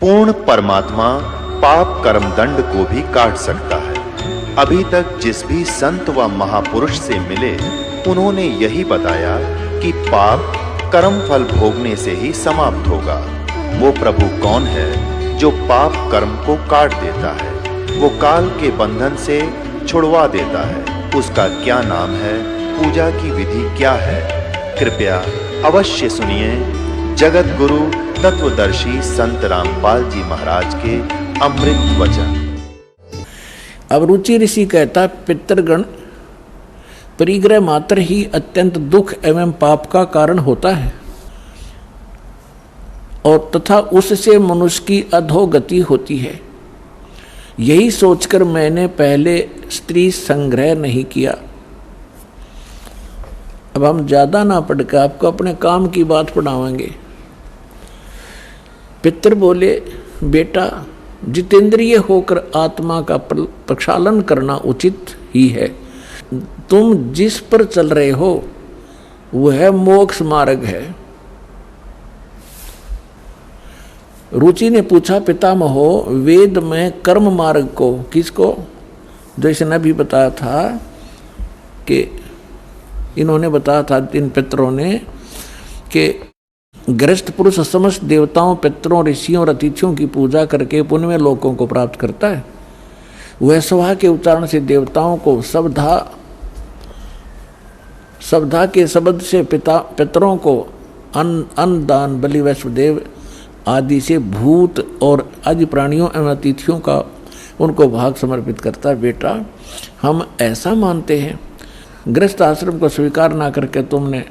पूर्ण परमात्मा पाप कर्म दंड को भी काट सकता है। अभी तक जिस भी संत व महापुरुष से मिले, उन्होंने यही बताया कि पाप कर्म फल भोगने से ही समाप्त होगा। वो प्रभु कौन है जो पाप कर्म को काट देता है, वो काल के बंधन से छुड़वा देता है। उसका क्या नाम है, पूजा की विधि क्या है? कृपया अवश्य सुनिए जगत गुरु तत्वदर्शी संत रामपाल जी महाराज के अमृत वचन। अब रुचि ऋषि कहता, पितृगण परिग्रह मात्र ही अत्यंत दुख एवं पाप का कारण होता है और तथा उससे मनुष्य की अधोगति होती है। यही सोचकर मैंने पहले स्त्री संग्रह नहीं किया। अब हम ज्यादा ना पढ़ के आपको अपने काम की बात पढ़ावेंगे। पितर बोले, बेटा जितेंद्रिय होकर आत्मा का प्रक्षालन करना उचित ही है। तुम जिस पर चल रहे हो वह मोक्ष मार्ग है। रुचि ने पूछा, पितामहो वेद में कर्म मार्ग को किसको, जैसे ने भी बताया था कि इन्होंने बताया था इन पितरों ने कि गृहस्थ पुरुष समस्त देवताओं, पितरों, ऋषियों और अतिथियों की पूजा करके पुण्य लोकों को प्राप्त करता है। वह स्वाहा के उच्चारण से देवताओं को सवधा के शब्द से पितरों को अन्न दान, बलि, वैश्वदेव आदि से भूत और आदि प्राणियों एवं अतिथियों का उनको भाग समर्पित करता है। बेटा हम ऐसा मानते हैं, गृहस्थ आश्रम को स्वीकार ना करके तुमने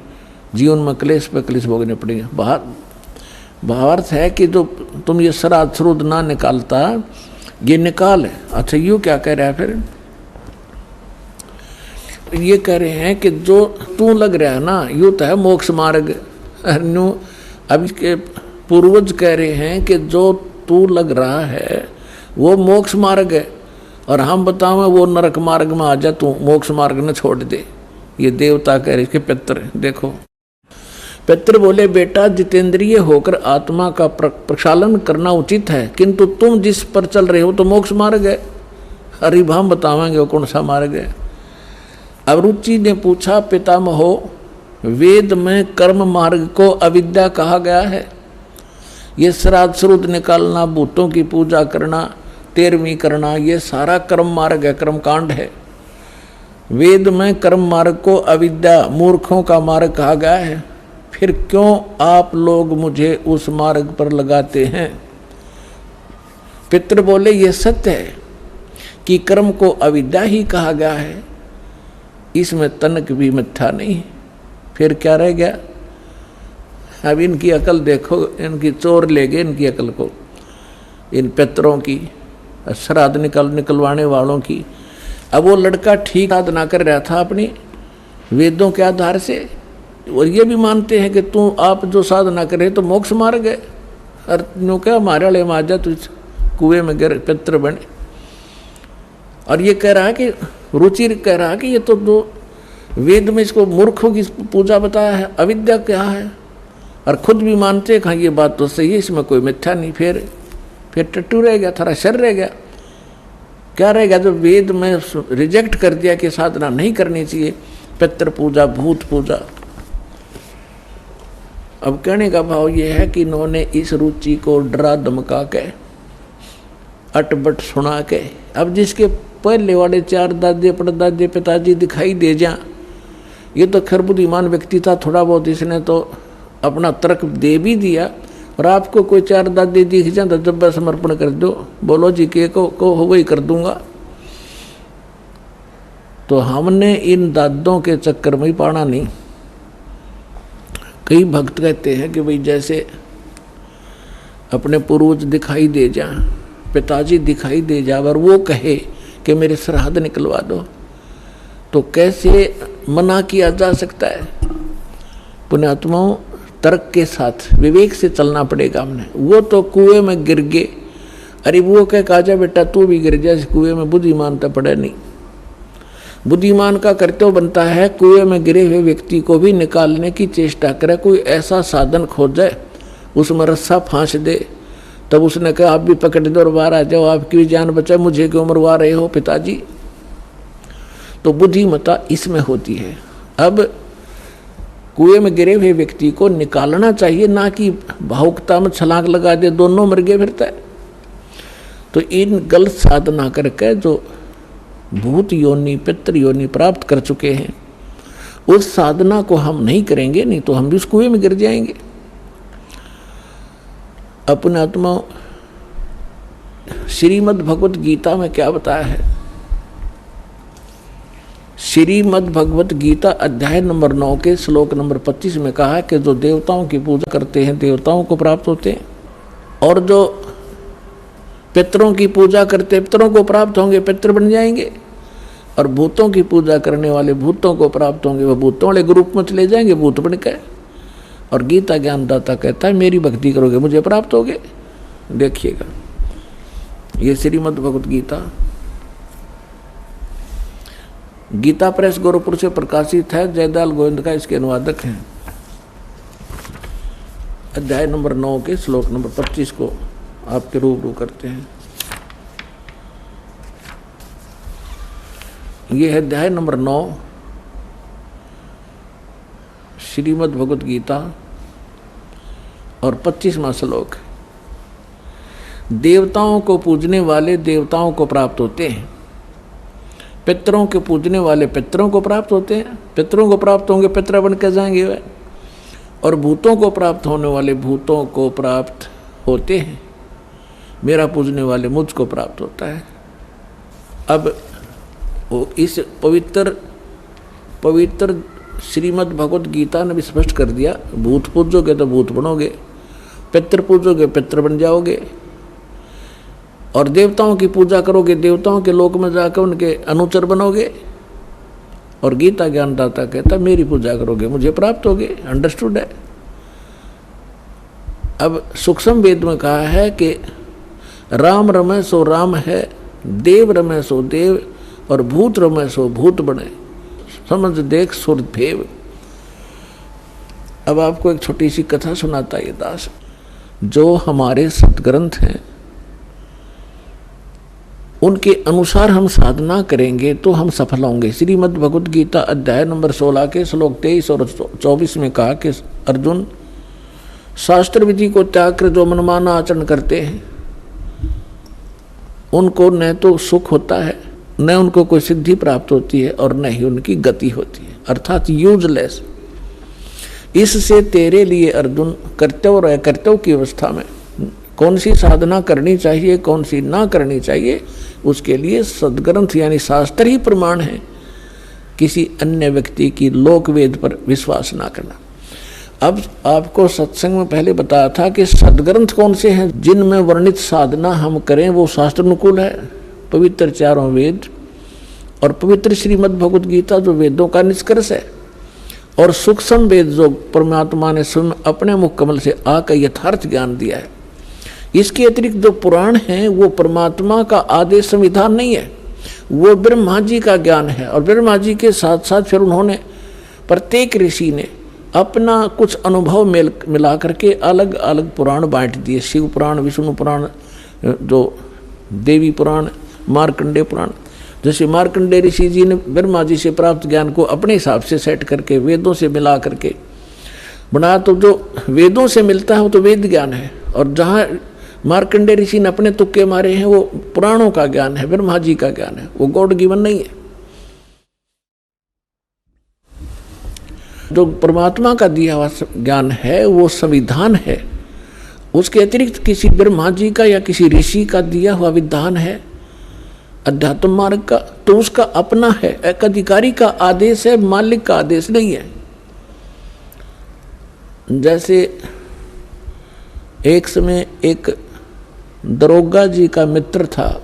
जीवन में क्लेश पे क्लेश भोगने पड़ेंगे। भावार्थ है कि जो तुम ये श्राद्ध श्रुद्ध ना निकालता, ये निकाल है। अच्छा यूँ क्या कह रहा है फिर? ये कह रहे हैं कि जो तू लग रहा है ना, यूँ तो है मोक्ष मार्ग। अब इसके पूर्वज कह रहे हैं कि जो तू लग रहा है वो मोक्ष मार्ग है और हम बताओ वो नरक मार्ग में आ जा, तू मोक्ष मार्ग न छोड़ दे। ये देवता कह रहे, इसके पितर देखो। पितर बोले, बेटा जितेंद्रिय होकर आत्मा का प्रक्षालन करना उचित है, किंतु तुम जिस पर चल रहे हो तो मोक्ष मार्ग है। अरे हम बतावेंगे वो कौन सा मार्ग है। अब रुचि ने पूछा, पितामहो वेद में कर्म मार्ग को अविद्या कहा गया है। ये श्राद्ध श्रुद्ध निकालना, भूतों की पूजा करना, तेरहवीं करना, ये सारा कर्म मार्ग है, कर्म कांड है। वेद में कर्म मार्ग को अविद्या, मूर्खों का मार्ग कहा गया है। फिर क्यों आप लोग मुझे उस मार्ग पर लगाते हैं? पितर बोले, ये सत्य है कि कर्म को अविद्या ही कहा गया है, इसमें तनक भी मिथ्या नहीं। फिर क्या रह गया? अब इनकी अकल देखो, इनकी चोर ले गए इनकी अकल को, इन पितरों की, श्राद्ध निकलवाने वालों की। अब वो लड़का ठीक साधना कर रहा था अपनी वेदों के आधार से, और ये भी मानते हैं कि तू आप जो साधना करे तो मोक्ष मार्ग है। और यूँ क्या हमारे वाले में आ जा, तू कुएं में गिर पितर बने। और ये कह रहा है कि रुचि कह रहा है कि ये तो दो वेद में इसको मूर्खों की पूजा बताया है, अविद्या क्या है, और खुद भी मानते हैं हाँ ये बात तो सही है, इसमें कोई मिथ्या नहीं। फिर टट्टू रह गया, थारा शर रह गया। क्या रहेगा? जो वेद में रिजेक्ट कर दिया कि साधना नहीं करनी चाहिए, पितृ पूजा, भूत पूजा। अब कहने का भाव ये है कि इन्होंने इस रुचि को डरा धमका के, अटबट सुना के, अब जिसके पहले वाले चार दादे परदादे पिताजी दिखाई दे जा, ये तो खैर बुद्धिमान व्यक्ति था, थोड़ा बहुत इसने तो अपना तर्क दे भी दिया। और आपको कोई चार दादे दिख जाए तो जब समर्पण कर दो, बोलो जी के को हो वही कर दूंगा। तो हमने इन दादों के चक्कर में ही पड़ा नहीं। कई भक्त कहते हैं कि भाई जैसे अपने पूर्वज दिखाई दे जा, पिताजी दिखाई दे जा, और वो कहे कि मेरे श्राद्ध निकलवा दो, तो कैसे मना किया जा सकता है? पुण्यात्माओं, तर्क के साथ विवेक से चलना पड़ेगा हमने। वो तो कुएं में गिर गए, अरे वो कह काजा बेटा तू भी गिर जा इस कुएं में, बुद्धिमान तो पड़े नहीं। बुद्धिमान का कर्तव्य बनता है कुएं में गिरे हुए व्यक्ति को भी निकालने की चेष्टा करे, कोई ऐसा साधन खोज जाए, उसमें रस्सा फांस दे, तब उसने कहा आप भी पकड़ दो और बाहर आ जाओ, आपकी भी जान बचाए, मुझे क्यों मरवा रहे हो पिताजी। तो बुद्धिमत्ता इसमें होती है। अब कुएं में गिरे हुए व्यक्ति को निकालना चाहिए, ना कि भावुकता में छलांग लगा दे, दोनों मर गए फिरता है। तो इन गलत साधना करके जो भूत योनि पितृ योनि प्राप्त कर चुके हैं, उस साधना को हम नहीं करेंगे, नहीं तो हम भी उस कुएं में गिर जाएंगे। अपने आत्मा श्रीमद् भगवत गीता में क्या बताया है? श्रीमद् भगवत गीता अध्याय नंबर 9 के श्लोक नंबर 25 में कहा है कि जो देवताओं की पूजा करते हैं देवताओं को प्राप्त होते हैं, और जो पितरों की पूजा करते हैं पितरों को प्राप्त होंगे, पितर बन जाएंगे, और भूतों की पूजा करने वाले भूतों को प्राप्त होंगे, वह भूतों वाले ग्रुप में चले जाएंगे, भूत बन के। और गीता ज्ञानदाता कहता है मेरी भक्ति करोगे मुझे प्राप्त होगे। देखिएगा, ये श्रीमद् भगवत गीता गीता प्रेस गोरखपुर से प्रकाशित है, जयदयाल गोविंद का इसके अनुवादक हैं। अध्याय नंबर 9 के श्लोक नंबर 25 को आपके रूबरू करते हैं। ये है अध्याय नंबर 9 श्रीमद् भगवत गीता और 25वां श्लोक। देवताओं को पूजने वाले देवताओं को प्राप्त होते हैं, पितरों के पूजने वाले पितरों को प्राप्त होते हैं, पितरों को प्राप्त होंगे, पितर बन के जाएंगे वे, और भूतों को प्राप्त होने वाले भूतों को प्राप्त होते हैं, मेरा पूजने वाले मुझको प्राप्त होता है। अब वो इस पवित्र श्रीमद् भगवत गीता ने भी स्पष्ट कर दिया, भूत पूजोगे तो भूत बनोगे, पितर पूजोगे पितर बन जाओगे, और देवताओं की पूजा करोगे देवताओं के लोक में जाकर उनके अनुचर बनोगे। और गीता ज्ञानदाता कहता मेरी पूजा करोगे मुझे प्राप्त होगे। अंडरस्टूड है। अब सूक्ष्म वेद में कहा है कि राम रमे सो राम है, देव रमे सो देव, और भूत रमे सो भूत बने, समझ देख सुर भेव। अब आपको एक छोटी सी कथा सुनाता ये दास। जो हमारे सदग्रंथ हैं उनके अनुसार हम साधना करेंगे तो हम सफल होंगे। श्रीमद् भगवत गीता अध्याय नंबर 16 के श्लोक 23 और 24 में कहा कि अर्जुन, शास्त्र विधि को त्याग कर जो मनमाना आचरण करते हैं उनको न तो सुख होता है, न उनको कोई सिद्धि प्राप्त होती है, और न ही उनकी गति होती है, अर्थात यूजलेस। इससे तेरे लिए अर्जुन कर्तव्य और अकर्तव्य की अवस्था में कौन सी साधना करनी चाहिए कौन सी ना करनी चाहिए, उसके लिए सदग्रंथ यानी शास्त्र ही प्रमाण है। किसी अन्य व्यक्ति की लोक वेद पर विश्वास ना करना। अब आपको सत्संग में पहले बताया था कि सदग्रंथ कौन से हैं जिनमें वर्णित साधना हम करें वो शास्त्र अनुकूल है। पवित्र चारों वेद और पवित्र श्रीमद् भगवत गीता जो वेदों का निष्कर्ष है, और सूक्ष्म वेद जो परमात्मा ने स्वयं अपने मुख कमल से आकर यथार्थ ज्ञान दिया है। इसके अतिरिक्त जो पुराण हैं वो परमात्मा का आदेश संविधान नहीं है, वो ब्रह्मा जी का ज्ञान है। और ब्रह्मा जी के साथ साथ फिर उन्होंने प्रत्येक ऋषि ने अपना कुछ अनुभव मिला करके अलग अलग पुराण बांट दिए। शिव पुराण, विष्णु पुराण, जो देवी पुराण, मार्कंडेय पुराण। जैसे मार्कंडेय ऋषि जी ने ब्रह्मा जी से प्राप्त ज्ञान को अपने हिसाब से सेट करके वेदों से मिला करके बनाया। तो जो वेदों से मिलता है वो तो वेद ज्ञान है, और जहाँ मार्कंडेय ऋषि ने अपने तुक्के मारे हैं वो पुराणों का ज्ञान है, ब्रह्मा जी का ज्ञान है, वो गॉड गिवन नहीं है। जो परमात्मा का दिया हुआ ज्ञान है वो संविधान है, उसके अतिरिक्त किसी ब्रह्मा जी का या किसी ऋषि का दिया हुआ विधान है अध्यात्म मार्ग का, तो उसका अपना है, एक अधिकारी का आदेश है, मालिक का आदेश नहीं है। जैसे एक समय एक दरोगा जी का मित्र था,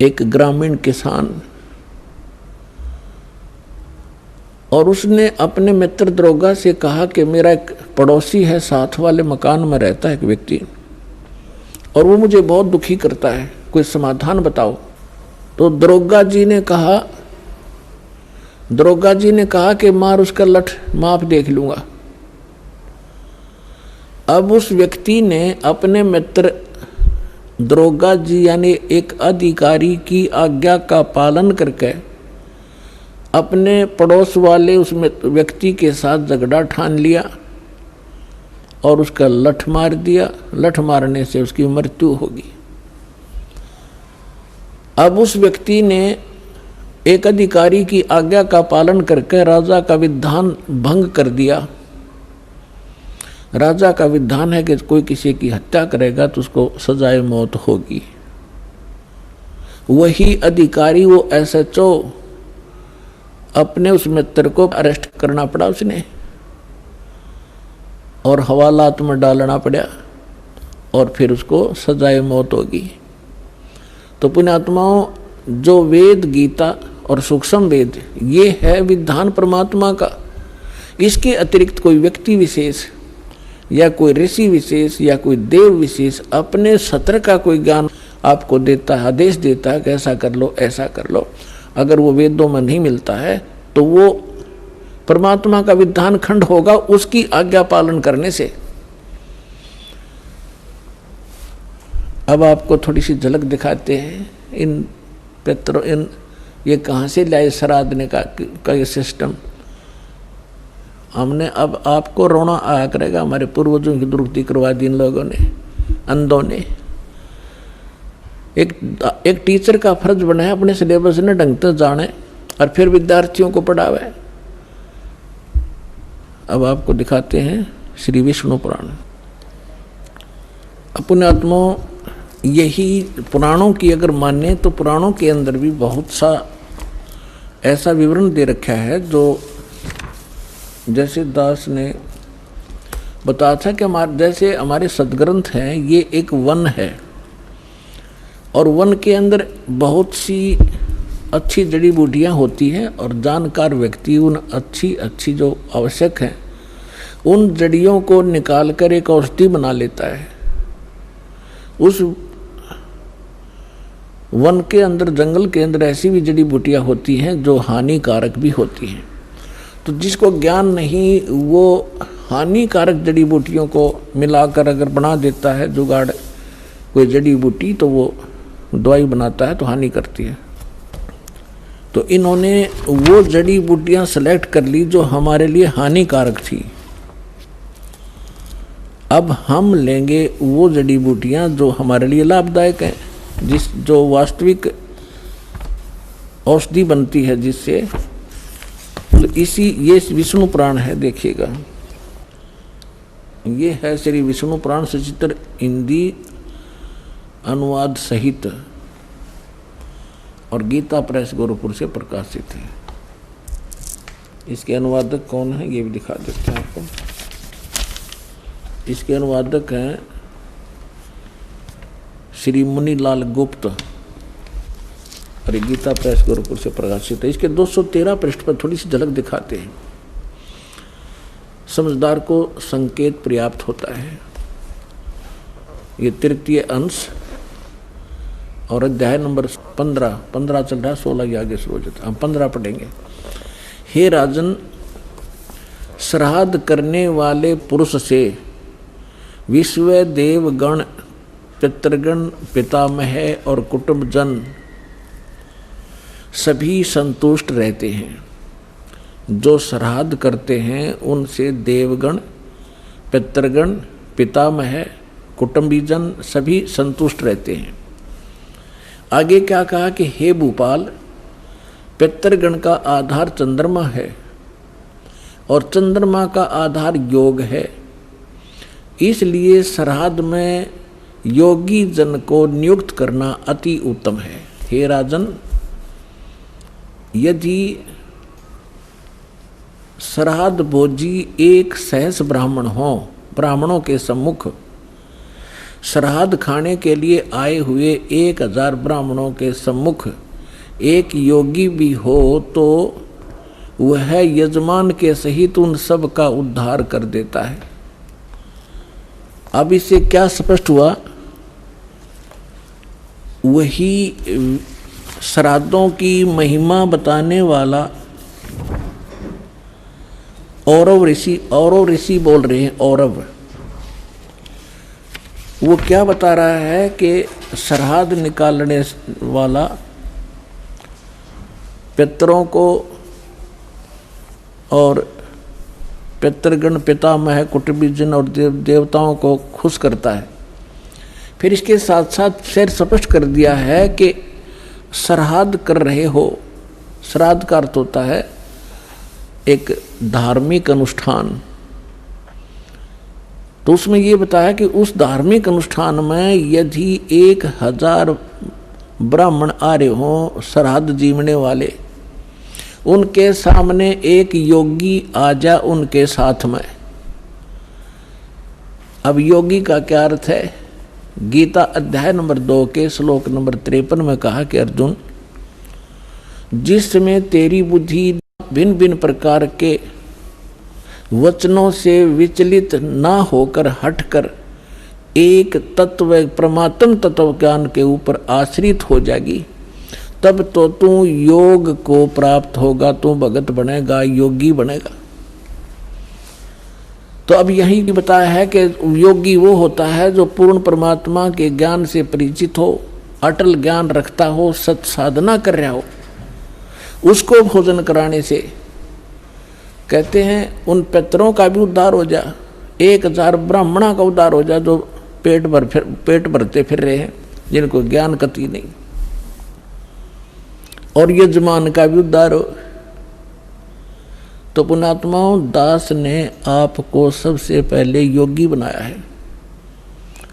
एक ग्रामीण किसान, और उसने अपने मित्र दरोगा से कहा कि मेरा एक पड़ोसी है, साथ वाले मकान में रहता है एक व्यक्ति, और वो मुझे बहुत दुखी करता है, कोई समाधान बताओ। तो दरोगा जी ने कहा कि मार उसका लठ, माप देख लूंगा। अब उस व्यक्ति ने अपने मित्र दरोगा जी यानी एक अधिकारी की आज्ञा का पालन करके अपने पड़ोस वाले उस व्यक्ति के साथ झगड़ा ठान लिया और उसका लठ मार दिया। लठ मारने से उसकी मृत्यु होगी। अब उस व्यक्ति ने एक अधिकारी की आज्ञा का पालन करके राजा का विधान भंग कर दिया। राजा का विधान है कि कोई किसी की हत्या करेगा तो उसको सजाए मौत होगी। वही अधिकारी वो SHO अपने उस मित्र को अरेस्ट करना पड़ा उसने और हवालात में डालना पड़ा और फिर उसको सजाए मौत होगी। तो पुण्यात्माओं, जो वेद गीता और सूक्ष्म वेद ये है विधान परमात्मा का। इसके अतिरिक्त कोई व्यक्ति विशेष या कोई ऋषि विशेष या कोई देव विशेष अपने सत्र का कोई ज्ञान आपको देता है, आदेश देता है कि ऐसा कर लो ऐसा कर लो। अगर वो वेदों में नहीं मिलता है तो वो परमात्मा का विधान खंड होगा उसकी आज्ञा पालन करने से। अब आपको थोड़ी सी झलक दिखाते हैं इन ये कहाँ से लाए श्राद्धने का ये सिस्टम। हमने अब आपको रोना आया करेगा, हमारे पूर्वजों की दुरुक्ति करवा दी इन लोगों ने, अंधों ने। एक टीचर का फर्ज बनाया अपने सिलेबस ने ढंग से जाने और फिर विद्यार्थियों को पढ़ावे। अब आपको दिखाते हैं श्री विष्णु पुराण। अपने आत्माओं, यही पुराणों की अगर माने तो पुराणों के अंदर भी बहुत सा ऐसा विवरण दे रखा है जो जैसे दास ने बताया था कि जैसे हमारे सदग्रंथ हैं ये एक वन है और वन के अंदर बहुत सी अच्छी जड़ी बूटियाँ होती हैं और जानकार व्यक्ति उन अच्छी जो आवश्यक हैं उन जड़ियों को निकाल कर एक औषधि बना लेता है। उस वन के अंदर, जंगल के अंदर ऐसी भी जड़ी बूटियाँ होती हैं जो हानिकारक भी होती हैं। तो जिसको ज्ञान नहीं वो हानिकारक जड़ी बूटियों को मिलाकर अगर बना देता है जुगाड़ कोई जड़ी बूटी तो वो दवाई बनाता है तो हानि करती है। तो इन्होंने वो जड़ी बूटियाँ सेलेक्ट कर ली जो हमारे लिए हानिकारक थी। अब हम लेंगे वो जड़ी बूटियाँ जो हमारे लिए लाभदायक हैं, जो वास्तविक औषधि बनती है जिससे। तो ये विष्णु पुराण है, देखिएगा ये है श्री विष्णु पुराण सचित्र हिंदी अनुवाद सहित और गीता प्रेस गोरखपुर से प्रकाशित है। इसके अनुवादक कौन है ये भी दिखा देते हैं आपको। इसके अनुवादक हैं श्री मुनीलाल गुप्त और गीता प्रेस गोरखपुर से प्रकाशित है। इसके 213 पृष्ठ पर थोड़ी सी झलक दिखाते हैं। समझदार को संकेत पर्याप्त होता है। ये तृतीय अंश और अध्याय नंबर 15 चल रहा है, 16 के आगे शुरू हो जाता है। हम 15 पढ़ेंगे। हे राजन, श्राद्ध करने वाले पुरुष से विश्व देवगण, पितृगण, पितामह और कुटुंबजन सभी संतुष्ट रहते हैं। जो श्राद्ध करते हैं उनसे देवगण, पितृगण, पितामह, कुटुंबीजन सभी संतुष्ट रहते हैं। आगे क्या कहा कि हे भूपाल, पितृगण का आधार चंद्रमा है और चंद्रमा का आधार योग है। इसलिए श्राद्ध में योगी जन को नियुक्त करना अति उत्तम है। हे राजन, यदि श्राद्ध भोजी एक सहस ब्राह्मण हो, ब्राह्मणों के सम्मुख श्राद्ध खाने के लिए आए हुए 1000 ब्राह्मणों के सम्मुख एक योगी भी हो तो वह यजमान के सहित उन सब का उद्धार कर देता है। अब इससे क्या स्पष्ट हुआ? वही श्राद्धों की महिमा बताने वाला औरव ऋषि बोल रहे हैं। वो क्या बता रहा है कि श्राद्ध निकालने वाला पितरों को और पितृगण पितामह कुटुंबीजन और देवताओं को खुश करता है। फिर इसके साथ साथ फिर स्पष्ट कर दिया है कि श्राद्ध कर रहे हो। श्राद्ध का अर्थ होता है एक धार्मिक अनुष्ठान। तो उसमें ये बताया कि उस धार्मिक अनुष्ठान में यदि 1000 ब्राह्मण आ रहे हों श्राद्ध जीवने वाले, उनके सामने एक योगी आ जा उनके साथ में। अब योगी का क्या अर्थ है? गीता अध्याय नंबर 2 के श्लोक नंबर 53 में कहा कि अर्जुन, जिसमें तेरी बुद्धि भिन्न भिन्न प्रकार के वचनों से विचलित ना होकर हटकर एक तत्व परमात्म तत्व ज्ञान के ऊपर आश्रित हो जाएगी, तब तो तू योग को प्राप्त होगा, तू भगत बनेगा, योगी बनेगा। तो अब यही बताया है कि योगी वो होता है जो पूर्ण परमात्मा के ज्ञान से परिचित हो, अटल ज्ञान रखता हो, सत साधना कर रहा हो। उसको भोजन कराने से कहते हैं उन पितरों का भी उद्धार हो जा, 1000 ब्राह्मणों का उद्धार हो जा जो पेट भरते फिर रहे हैं, जिनको ज्ञान कति नहीं, और यजमान का भी उद्धार हो। तो पुण्यात्माओं, दास ने आपको सबसे पहले योगी बनाया है।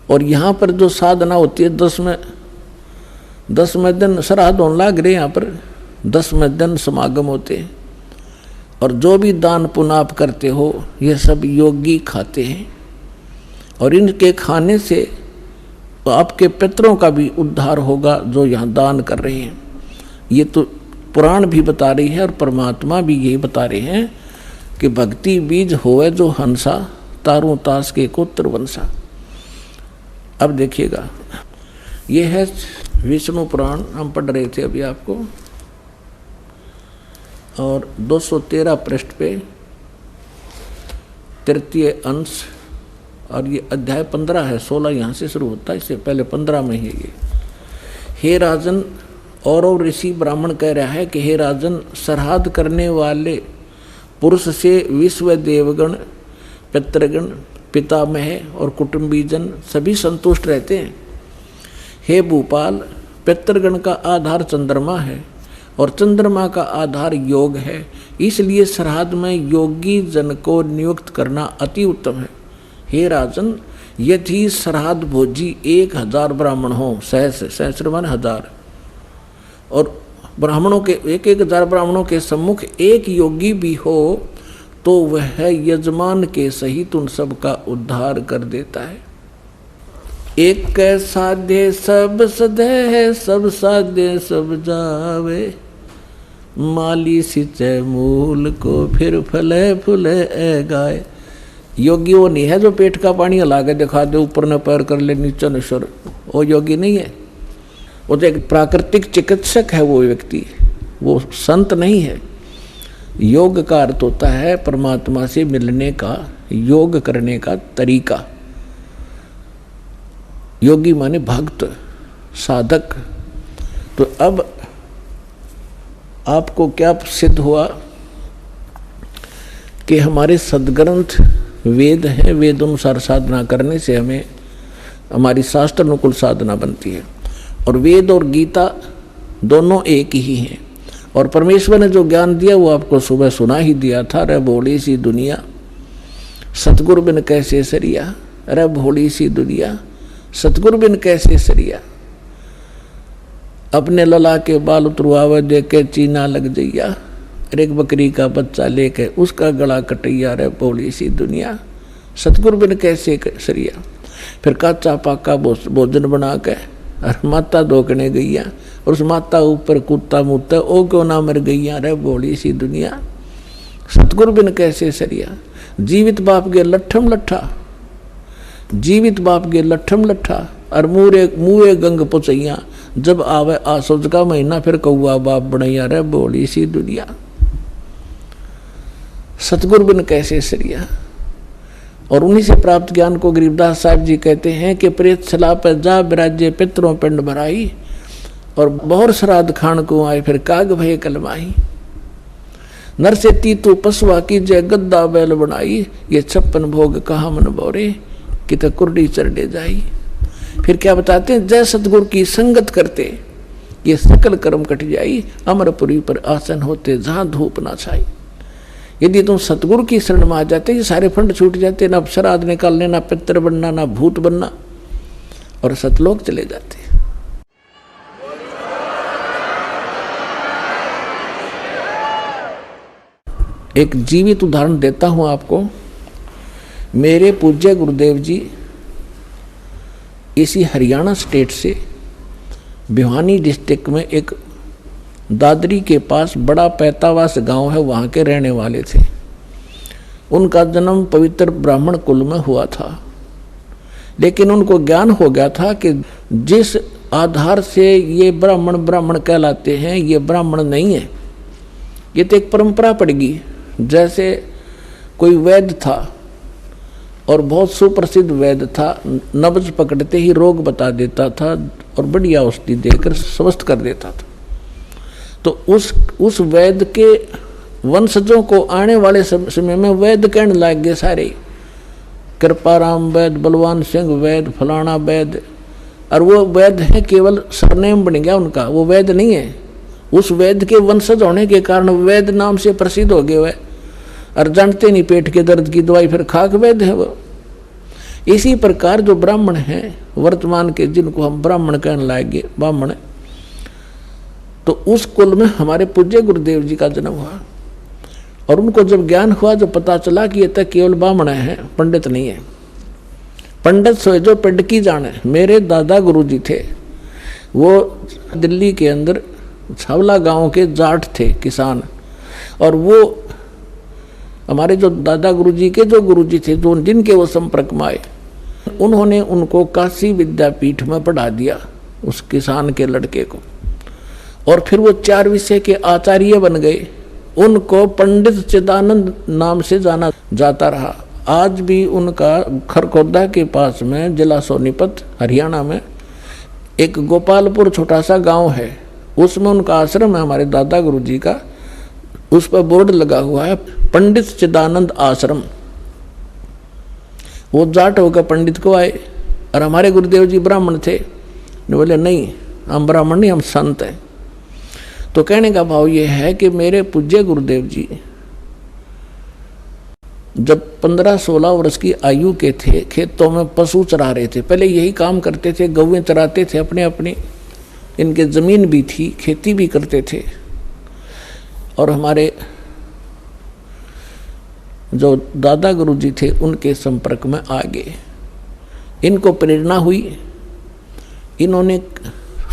और यहाँ पर जो साधना होती है 10वें दिन श्राद्ध होने लग रहे, यहाँ पर 10वें दिन समागम होते हैं। और जो भी दान पुण्य आप करते हो ये सब योगी खाते हैं, और इनके खाने से आपके पितरों का भी उद्धार होगा जो यहाँ दान कर रहे हैं। ये तो पुराण भी बता रही है और परमात्मा भी यही बता रहे हैं कि भक्ति बीज होवे जो हंसा, तारों तास के कोत्र वंशा। अब देखिएगा, ये है विष्णु पुराण, हम पढ़ रहे थे अभी आपको, और 213 पृष्ठ पे 3य अंश, और ये अध्याय 15 है, 16 यहाँ से शुरू होता है, इससे पहले 15 में ही ये। हे राजन, और ऋषि ब्राह्मण कह रहा है कि हे राजन, श्राद्ध करने वाले पुरुष से विश्व देवगण, पितृगण, पितामह और कुटुंबीजन सभी संतुष्ट रहते हैं। हे भूपाल, पितृगण का आधार चंद्रमा है और चंद्रमा का आधार योग है, इसलिए श्राद्ध में योगी जन को नियुक्त करना अति उत्तम है। हे राजन, यदि श्राद्ध भोजी 1000 ब्राह्मण हो, सहस्र मान 1000, और ब्राह्मणों के 1000 ब्राह्मणों के सम्मुख एक योगी भी हो, तो वह यजमान के सहित उन सब का उद्धार कर देता है। एक साध्य सब सधे है, सब साध्य सब जावे, माली सिंचे मूल को फिर फले फूले गाय। योगी वो नहीं है जो पेट का पानी हला के दिखा दे, ऊपर न पैर कर ले नीचे न स्वर, वो योगी नहीं है। वो तो एक प्राकृतिक चिकित्सक है वो व्यक्ति, वो संत नहीं है। योग का अर्थ होता है परमात्मा से मिलने का, योग करने का तरीका। योगी माने भक्त, साधक। तो अब आपको क्या सिद्ध हुआ कि हमारे सदग्रंथ वेद हैं, वेद अनुसार साधना करने से हमें हमारी शास्त्र अनुकूल साधना बनती है। और वेद और गीता दोनों एक ही हैं, और परमेश्वर ने जो ज्ञान दिया वो आपको सुबह सुना ही दिया था। रे भोली सी दुनिया, सतगुरु बिन कैसे सरिया, रे भोली सी दुनिया, सतगुरु बिन कैसे सरिया। अपने लला के बाल उतरवावे देख के चीना लग जइया, एक बकरी का बच्चा लेके उसका गला कटैया, रे भोली सी दुनिया, सतगुरु बिन कैसे सरिया। फिर काचा पाका भोजन बना के और माता धोकने गईया, और उस माता ऊपर कुत्ता मुत्ता, ओ क्यों ना मर गईया, रे भोली सी दुनिया, सतगुरु बिन कैसे सरिया। जीवित बाप के लट्ठम लट्ठा, जीवित बाप के लट्ठम लट्ठा, और मुँहे गंग पुचैया, जब आवे आसोज का महीना फिर कौआ बाप बनैया, रे भोली सी दुनिया, सतगुरु बिन कैसे सरिया। और उन्हीं से प्राप्त ज्ञान को गरीबदास साहब जी कहते हैं कि प्रेत सला पर जा विराजे पितरों पिंड भराई, और बहुर श्राद्ध खान को आए फिर काग भय कलमाही। नर से तीतु पशुआ की जय गद्दा बैल बनाई, ये 56 भोग कहा मन बोरे कित कुर्डी चरडे जाई। फिर क्या बताते हैं, जय सतगुरु की संगत करते ये सकल कर्म कट जाई, अमरपुरी पर आसन होते जहां धूप ना छाई। यदि तुम सतगुरु की शरण में आ जाते ये सारे फंड छूट जाते, ना श्राद्ध निकालने, ना पितर बनना, ना भूत बनना, और सतलोक चले जाते। एक जीवित उदाहरण देता हूं आपको। मेरे पूज्य गुरुदेव जी इसी हरियाणा स्टेट से भिवानी डिस्ट्रिक्ट में एक दादरी के पास बड़ा पैतावास गांव है, वहाँ के रहने वाले थे। उनका जन्म पवित्र ब्राह्मण कुल में हुआ था, लेकिन उनको ज्ञान हो गया था कि जिस आधार से ये ब्राह्मण कहलाते हैं ये ब्राह्मण नहीं है। ये तो एक परंपरा पड़ेगी। जैसे कोई वैद्य था और बहुत सुप्रसिद्ध वैद्य था, नब्ज पकड़ते ही रोग बता देता था और बढ़िया औषधि देकर स्वस्थ कर देता था। तो उस वैद्य के वंशजों को आने वाले समय में वैद्य कहने लग गए सारे, कृपाराम वैद्य, बलवान सिंह वैद्य, फलाना वैद्य। और वो वैद्य है केवल सरनेम बन गया उनका, वो वैद्य नहीं है। उस वैद्य के वंशज होने के कारण वैद्य नाम से प्रसिद्ध हो गए वह, और जानते नहीं पेट के दर्द की दवाई फिर खाक वैद्य है वो। इसी प्रकार जो ब्राह्मण हैं वर्तमान के, जिनको हम ब्राह्मण कहने लाएंगे ब्राह्मण, तो उस कुल में हमारे पूज्य गुरुदेव जी का जन्म हुआ। और उनको जब ज्ञान हुआ, जब पता चला कि ये तक केवल ब्राह्मण है, पंडित नहीं है। पंडित सोए जो पिंड की जाने। मेरे दादा गुरु जी थे, वो दिल्ली के अंदर छावला गांव के जाट थे, किसान। और वो हमारे जो दादा गुरुजी के जो गुरुजी थे, जो जिनके वो संपर्क में आए, उन्होंने उनको काशी विद्यापीठ में पढ़ा दिया उस किसान के लड़के को। और फिर वो 4 विषय के आचार्य बन गए। उनको पंडित चिदानंद नाम से जाना जाता रहा। आज भी उनका खरखोदा के पास में जिला सोनीपत हरियाणा में एक गोपालपुर छोटा सा गांव है, उसमें उनका आश्रम है हमारे दादा गुरुजी का। उस पर बोर्ड लगा हुआ है पंडित चिदानंद आश्रम। वो जाट होकर पंडित को आए, और हमारे गुरुदेव जी ब्राह्मण थे। बोले नहीं, हम ब्राह्मण नहीं, हम संत हैं। तो कहने का भाव ये है कि मेरे पूज्य गुरुदेव जी जब 15-16 वर्ष की आयु के थे, खेतों में पशु चरा रहे थे। पहले यही काम करते थे, गौएं चराते थे अपने अपने। इनके जमीन भी थी, खेती भी करते थे। और हमारे जो दादा गुरुजी थे उनके संपर्क में आ गए। इनको प्रेरणा हुई। इन्होंने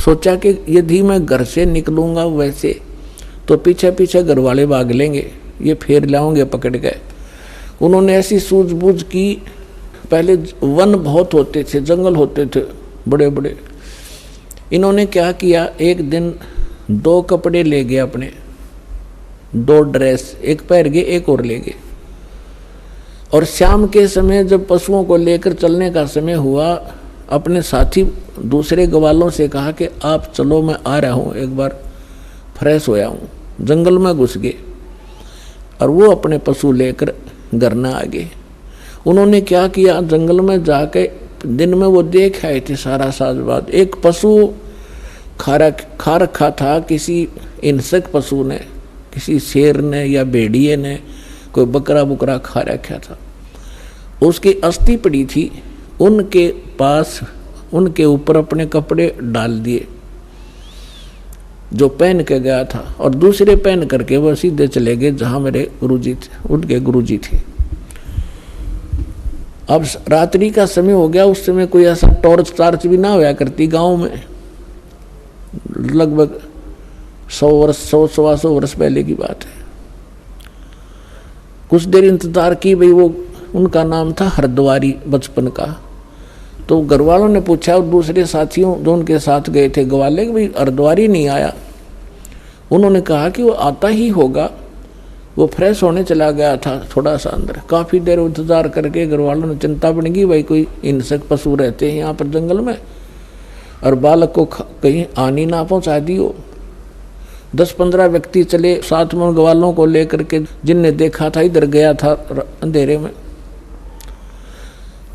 सोचा कि यदि मैं घर से निकलूँगा वैसे तो पीछे पीछे घर वाले भाग लेंगे, ये फेर लाओगे पकड़ गए। उन्होंने ऐसी सूझबूझ की। पहले वन बहुत होते थे, जंगल होते थे बड़े बड़े। इन्होंने क्या किया, एक दिन 2 कपड़े ले गए अपने, 2 ड्रेस, एक पहन गए एक और ले गए। और शाम के समय जब पशुओं को लेकर चलने का समय हुआ, अपने साथी दूसरे ग्वालों से कहा कि आप चलो, मैं आ रहा हूँ, एक बार फ्रेश होया हूँ। जंगल में घुस गए और वो अपने पशु लेकर घर न आ गए। उन्होंने क्या किया, जंगल में जाके दिन में वो देख आए थे सारा साजबाद। एक पशु खा रखा था किसी हिंसक पशु ने, किसी शेर ने या भेड़िए ने, कोई बकरा बुकरा खा रखा था। उसकी अस्थि पड़ी थी। उनके पास, उनके ऊपर अपने कपड़े डाल दिए जो पहन के गया था, और दूसरे पहन करके वो सीधे चले गए जहाँ मेरे गुरुजी थे, उनके गुरुजी थे। अब रात्रि का समय हो गया। उस समय कोई ऐसा टॉर्च भी ना होया करती गांव में। लगभग 100-125 वर्ष पहले की बात है। कुछ देर इंतजार की। भाई वो उनका नाम था हरद्वारी बचपन का। तो घर वालों ने पूछा और दूसरे साथियों जो उनके साथ गए थे ग्वाले, भाई हरद्वारी नहीं आया। उन्होंने कहा कि वो आता ही होगा, वो फ्रेश होने चला गया था थोड़ा सा अंदर। काफ़ी देर इंतजार करके घर वालों ने चिंता बन गई, भाई कोई हिंसक पशु रहते हैं यहाँ पर जंगल में और बालक को कहीं हानि ना पहुँचा दियो। 10-15 व्यक्ति चले साथ में ग्वालों को लेकर के, जिनने देखा था इधर गया था अंधेरे में।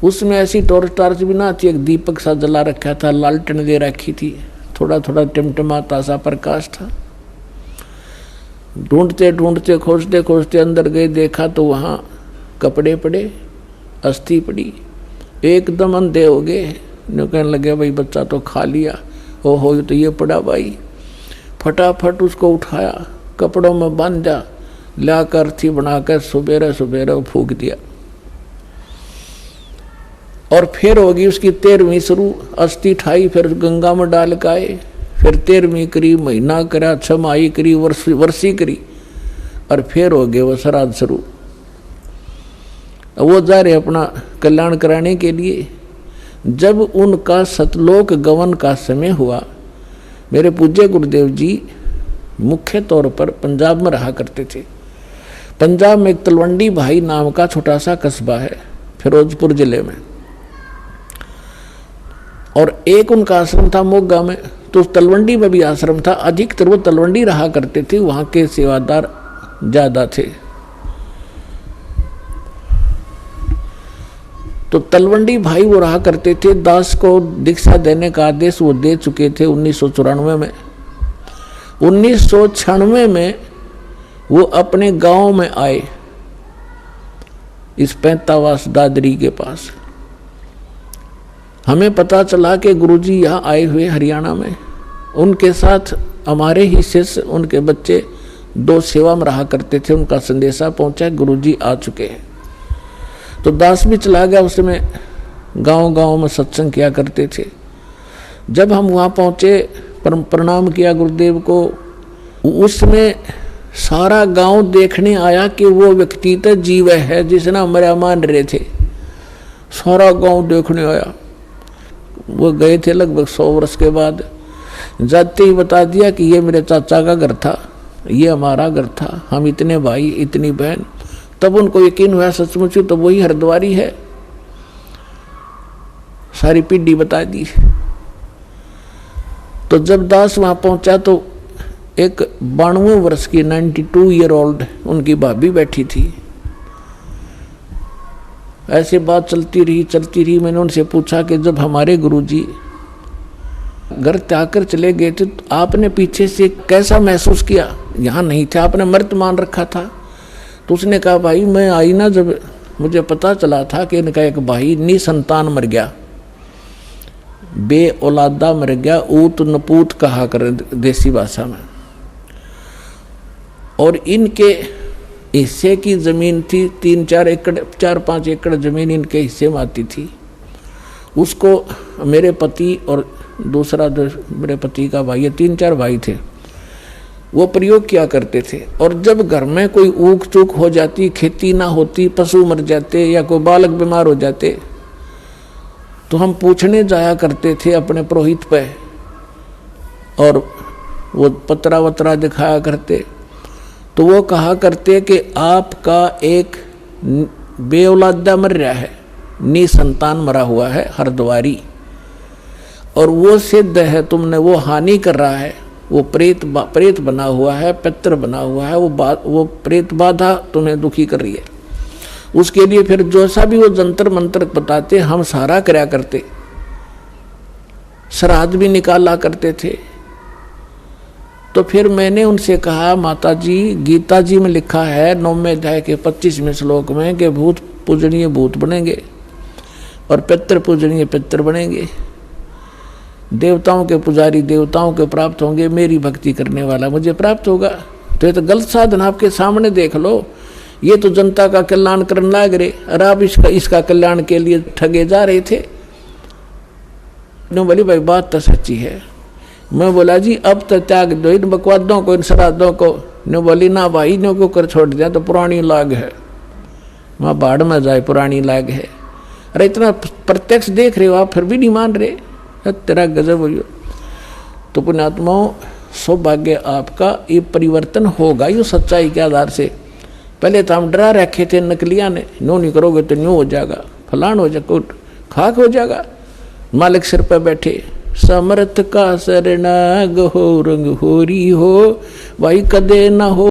उसमें ऐसी टॉर्च भी ना थी, एक दीपक सा जला रखा था, लालटेन दे रखी थी, थोड़ा थोड़ा टिमटिमाता सा प्रकाश था। ढूंढते ढूंढते खोजते खोजते अंदर गए, देखा तो वहाँ कपड़े पड़े, अस्थि पड़ी, एकदम अंधे हो गए। कहने लगे भाई बच्चा तो खा लिया, ओहो तो ये पड़ा भाई। फटाफट उसको उठाया, कपड़ों में बांधा, लाकर अर्थी बनाकर सुबेरे सुबेरे फूंक दिया। और फिर होगी उसकी 13वीं शुरू। अस्थि ठाई, फिर गंगा में डाल के आए, फिर 13वीं करी, महीना करा, 6 माही करी, वर्षी करी, और फिर हो गए वो श्राद्ध शुरू। वो जा रहे अपना कल्याण कराने के लिए। जब उनका सतलोक गमन का समय हुआ, मेरे पूज्य गुरुदेव जी मुख्य तौर पर पंजाब में रहा करते थे। पंजाब में एक तलवंडी भाई नाम का छोटा सा कस्बा है फिरोजपुर जिले में, और एक उनका आश्रम था मोगा में। तो तलवंडी में भी आश्रम था, अधिकतर वो तलवंडी रहा करते थे, वहाँ के सेवादार ज़्यादा थे। तो तलवंडी भाई वो रहा करते थे। दास को दीक्षा देने का आदेश वो दे चुके थे 1994 में। 1996 में वो अपने गांव में आए, इस पैंतावास दादरी के पास। हमें पता चला कि गुरुजी यहाँ आए हुए हरियाणा में। उनके साथ हमारे ही शिष्य, उनके बच्चे 2 सेवा में रहा करते थे। उनका संदेशा पहुंचा गुरुजी आ चुके हैं। तो दास भी चला गया, उसमें गांव-गांव में सत्संग किया करते थे। जब हम वहाँ पहुँचे, प्रणाम किया गुरुदेव को, उसमें सारा गांव देखने आया कि वो व्यक्ति तो जीव है जिसने हमारे मान रहे थे। सारा गांव देखने आया। वो गए थे लगभग 100 वर्ष के बाद। जाते ही बता दिया कि ये मेरे चाचा का घर था, ये हमारा घर था, हम इतने भाई इतनी बहन। तब उनको यकीन हुआ सचमुच तो वही हरिद्वारी है। सारी पीढ़ी बता दी। तो जब दास वहां पहुंचा तो एक 92 वर्ष की 92 ईयर ओल्ड उनकी भाभी बैठी थी। ऐसे बात चलती रही। मैंने उनसे पूछा कि जब हमारे गुरुजी घर त्याग कर चले गए थे तो आपने पीछे से कैसा महसूस किया? यहाँ नहीं थे, आपने मृत मान रखा था। तो उसने कहा भाई मैं आई ना, जब मुझे पता चला था कि इनका एक भाई निसंतान मर गया, बे औलादा मर गया, ऊत नपूत कहा कर देसी भाषा में। और इनके हिस्से की जमीन थी 3-4 एकड़, 4-5 एकड़ जमीन इनके हिस्से में आती थी। उसको मेरे पति और दूसरा मेरे पति का भाई, 3-4 भाई थे, वो प्रयोग किया करते थे। और जब घर में कोई ऊक चूक हो जाती, खेती ना होती, पशु मर जाते या कोई बालक बीमार हो जाते, तो हम पूछने जाया करते थे अपने पुरोहित पे, और वो पतरा वतरा दिखाया करते। तो वो कहा करते कि आपका एक बेऔलादा मर रहा है, निसंतान मरा हुआ है हरिद्वारी, और वो सिद्ध है तुमने, वो हानि कर रहा है, वो प्रेत बना हुआ है, पितर बना हुआ है, वो प्रेत बाधा तुम्हें दुखी कर रही है। उसके लिए फिर जैसा भी वो जंतर मंत्र बताते हम सारा कराया करते, श्राद्ध भी निकाला करते थे। तो फिर मैंने उनसे कहा माता जी, गीता जी में लिखा है 9वें अध्याय के 25वें श्लोक में कि भूत पूजनीय भूत बनेंगे और पितर पूजनीय पितर बनेंगे, देवताओं के पुजारी देवताओं के प्राप्त होंगे, मेरी भक्ति करने वाला मुझे प्राप्त होगा। तो ये तो गलत साधन आपके सामने देख लो, ये तो जनता का कल्याण करने लग रहे और आप इसका कल्याण के लिए ठगे जा रहे थे। बोली भाई बात तो सच्ची है। मैं बोला जी अब तो त्याग दो इन बकवादों को, इन श्राद्धों को। ने बोली ना भाई, ने को कर छोड़ दिया तो पुरानी लाग है, वहाँ बाढ़ में जाए पुरानी लाग है। अरे इतना प्रत्यक्ष देख रहे हो आप, फिर भी नहीं मान रहे, तेरा गजब हो। तो पुण्यात्माओं, सौभाग्य आपका, ये परिवर्तन होगा ये सच्चाई के आधार से। पहले तो हम डरा रखे थे नकलिया ने, नो नहीं करोगे तो न्यू हो जाएगा, फलान हो जाएगा, खाक हो जाएगा। मालिक सिर पर बैठे, समर्थ का शरण गहो रंग होरी हो, भाई कदे ना हो